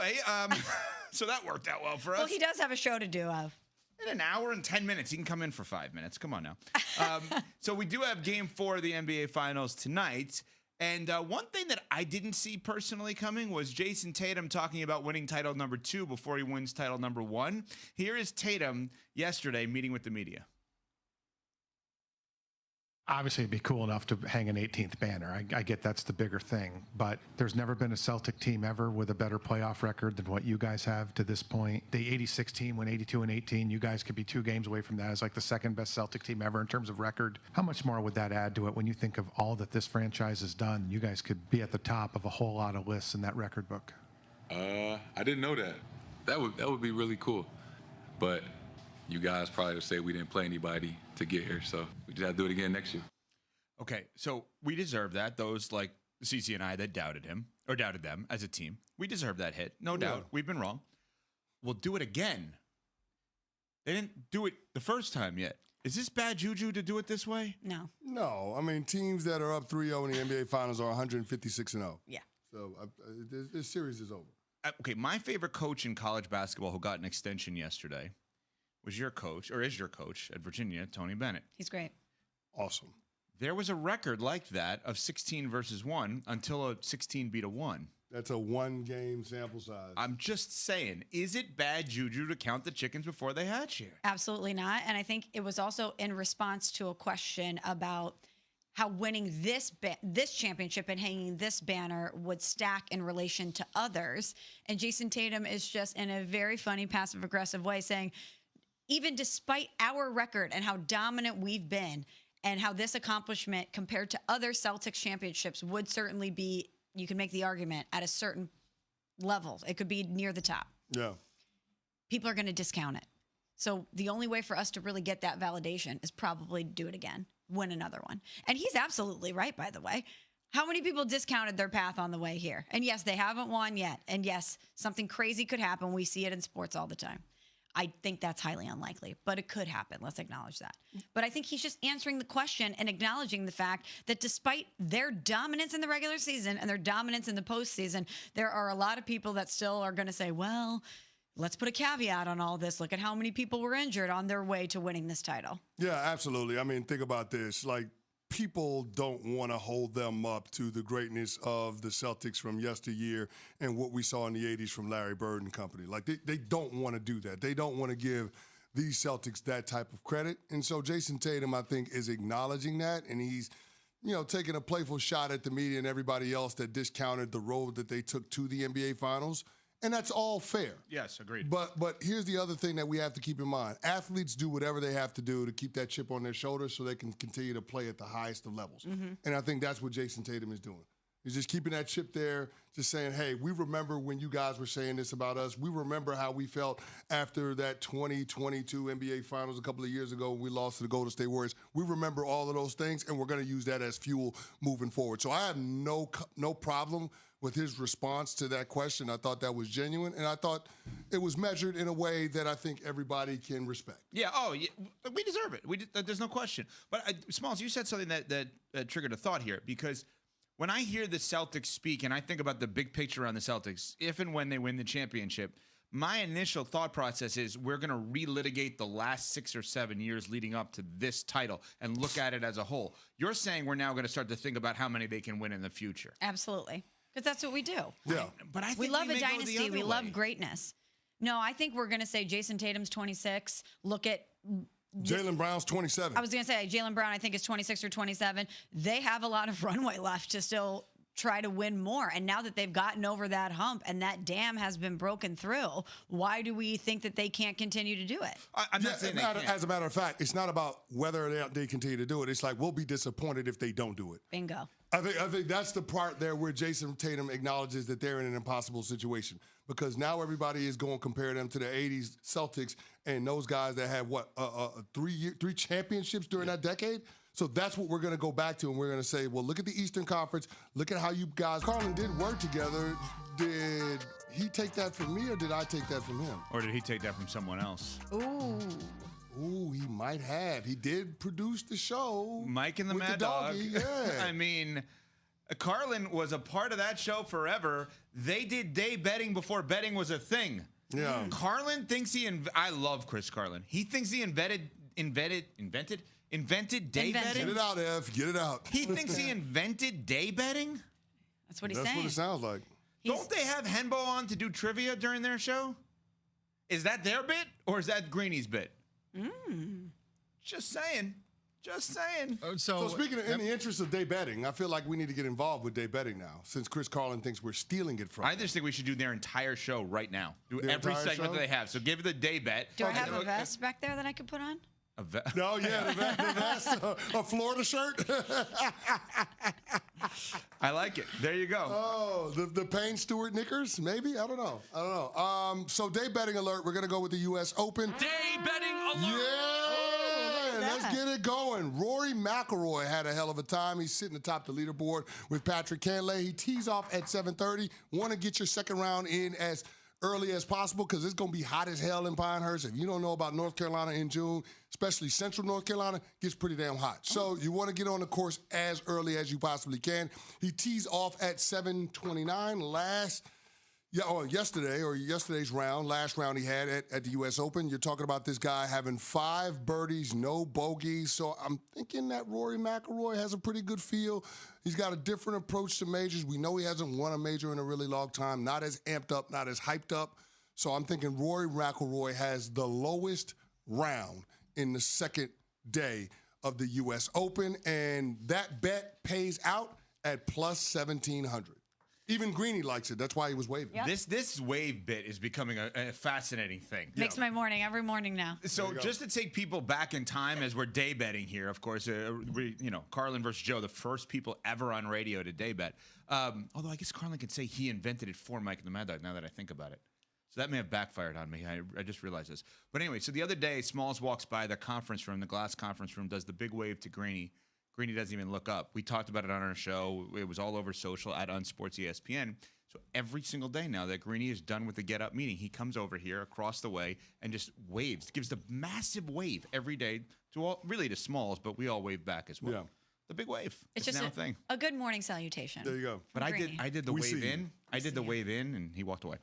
anyway, so that worked out well for us. Well, he does have a show to do of. In an hour and 10 minutes. He can come in for 5 minutes. Come on now. So we do have Game 4 of the NBA Finals tonight. And one thing that I didn't see personally coming was Jayson Tatum talking about winning title number 2 before he wins title number 1. Here is Tatum yesterday meeting with the media. Obviously, it'd be cool enough to hang an 18th banner. I get that's the bigger thing. But there's never been a Celtic team ever with a better playoff record than what you guys have to this point. The 86 team went 82-18. You guys could be 2 games away from that as like the second best Celtic team ever in terms of record. How much more would that add to it when you think of all that this franchise has done? You guys could be at the top of a whole lot of lists in that record book. I didn't know that. That would be really cool. But you guys probably would say we didn't play anybody to get here, so we just have to do it again next year. Okay, so we deserve that. Those like CC and I that doubted him or doubted them as a team, we deserve that hit. No doubt. We've been wrong. We'll do it again. They didn't do it the first time yet. Is this bad juju to do it this way? No. No. I mean, teams that are up 3-0 in the NBA Finals are 156-0. Yeah. So this series is over. Okay, my favorite coach in college basketball who got an extension yesterday was your coach, or is your coach at Virginia, Tony Bennett. He's great. Awesome. There was a record like that of 16 versus 1 until a 16 beat a 1. That's a 1-game sample size. I'm just saying, is it bad juju to count the chickens before they hatch here? Absolutely not. And I think it was also in response to a question about how winning this championship and hanging this banner would stack in relation to others. And Jayson Tatum is just in a very funny passive-aggressive way saying, even despite our record and how dominant we've been and how this accomplishment compared to other Celtics championships would certainly be, you can make the argument, at a certain level. It could be near the top. Yeah. People are going to discount it. So the only way for us to really get that validation is probably do it again, win another one. And he's absolutely right, by the way. How many people discounted their path on the way here? And yes, they haven't won yet. And yes, something crazy could happen. We see it in sports all the time. I think that's highly unlikely, but it could happen. Let's acknowledge that. But I think he's just answering the question and acknowledging the fact that despite their dominance in the regular season and their dominance in the postseason, there are a lot of people that still are going to say, well, let's put a caveat on all this. Look at how many people were injured on their way to winning this title. Yeah, absolutely. I mean, think about this. Like, people don't want to hold them up to the greatness of the Celtics from yesteryear and what we saw in the 80s from Larry Bird and company. Like, they don't want to do that. They don't want to give these Celtics that type of credit. And so Jayson Tatum, I think, is acknowledging that, and he's, taking a playful shot at the media and everybody else that discounted the road that they took to the NBA Finals. And that's all fair. Yes, agreed. But here's the other thing that we have to keep in mind. Athletes do whatever they have to do to keep that chip on their shoulder so they can continue to play at the highest of levels. Mm-hmm. And I think that's what Jayson Tatum is doing. He's just keeping that chip there, just saying, hey, we remember when you guys were saying this about us. We remember how we felt after that 2022 NBA Finals a couple of years ago when we lost to the Golden State Warriors. We remember all of those things, and we're going to use that as fuel moving forward. So I have no problem with his response to that question. I thought that was genuine, and I thought it was measured in a way that I think everybody can respect. Yeah, we deserve it. There's no question. But, Smalls, you said something that triggered a thought here, because when I hear the Celtics speak and I think about the big picture around the Celtics, if and when they win the championship, my initial thought process is we're going to relitigate the last 6 or 7 years leading up to this title and look at it as a whole. You're saying we're now going to start to think about how many they can win in the future. Absolutely. Because that's what we do. Yeah. But I think we love a may dynasty. We way. love greatness. No, I think we're going to say Jayson Tatum's 26. Look at Jaylen Brown's 27. I was going to say Jaylen Brown, I think, is 26 or 27. They have a lot of runway left to still try to win more. And now that they've gotten over that hump and that dam has been broken through, why do we think that they can't continue to do it? I'm not saying they can't. As a matter of fact, it's not about whether they continue to do it. It's like we'll be disappointed if they don't do it. Bingo. I think that's the part there where Jayson Tatum acknowledges that they're in an impossible situation, because now everybody is going to compare them to the 80s Celtics and those guys that had, three championships during that decade? So that's what we're going to go back to, and we're going to say, well, look at the Eastern Conference. Look at how you guys, Carlin did work together. Did he take that from me, or did I take that from him? Or did he take that from someone else? Ooh, he might have. He did produce the show. Mike and the with Mad the doggy, Dog. Yeah. I mean, Carlin was a part of that show forever. They did day betting before betting was a thing. Yeah. Carlin thinks I love Chris Carlin. He thinks he invented day betting. Get it out, Ev. Get it out. He thinks he invented day betting. That's what he's That's saying. what it sounds like. Don't they have Henbo on to do trivia during their show? Is that their bit or is that Greeny's bit? Just saying. Just saying. So speaking of, in the interest of day betting, I feel like we need to get involved with day betting now, since Chris Carlin thinks we're stealing it from I him. just think we should do their entire show right now. Do Their every entire segment show? that they have. So give the day bet. Do I have a vest back there that I could put on? No, yeah, the vest, a Florida shirt. I like it. There you go. Oh, the Payne Stewart knickers, maybe? I don't know. So day betting alert. We're gonna go with the U.S. Open. Day betting alert. Yeah, let's get it going. Rory McIlroy had a hell of a time. He's sitting atop the leaderboard with Patrick Cantlay. He tees off at 7:30. Want to get your second round in as early as possible because it's going to be hot as hell in Pinehurst. If you don't know about North Carolina in June, especially central North Carolina, gets pretty damn hot. So you want to get on the course as early as you possibly can. He tees off at 7:29 yesterday's round, last round he had at the U.S. Open. You're talking about this guy having 5 birdies, no bogeys. So I'm thinking that Rory McIlroy has a pretty good feel. He's got a different approach to majors. We know he hasn't won a major in a really long time, not as amped up, not as hyped up. So I'm thinking Rory McIlroy has the lowest round in the second day of the U.S. Open, and that bet pays out at plus 1,700. Even Greeny likes it. That's why he was waving. Yep. This wave bit is becoming a fascinating thing. Makes my morning every morning now. So just to take people back in time as we're day betting here, of course, Carlin versus Joe, the first people ever on radio to day bet. Although I guess Carlin could say he invented it for Mike and the Mad Dog now that I think about it. So that may have backfired on me. I just realized this. But anyway, so the other day, Smalls walks by the conference room, the glass conference room, does the big wave to Greeny. Greeny doesn't even look up. We talked about it on our show. It was all over social at Unsports ESPN. So every single day now that Greeny is done with the Get Up meeting, he comes over here across the way and just waves, gives the massive wave every day to all, really to Smalls, but we all wave back as well. Yeah. The big wave. It's now just a thing. a good morning salutation. There you go. But Greeny. I did the We wave see you. in. I did the wave in, and he walked away.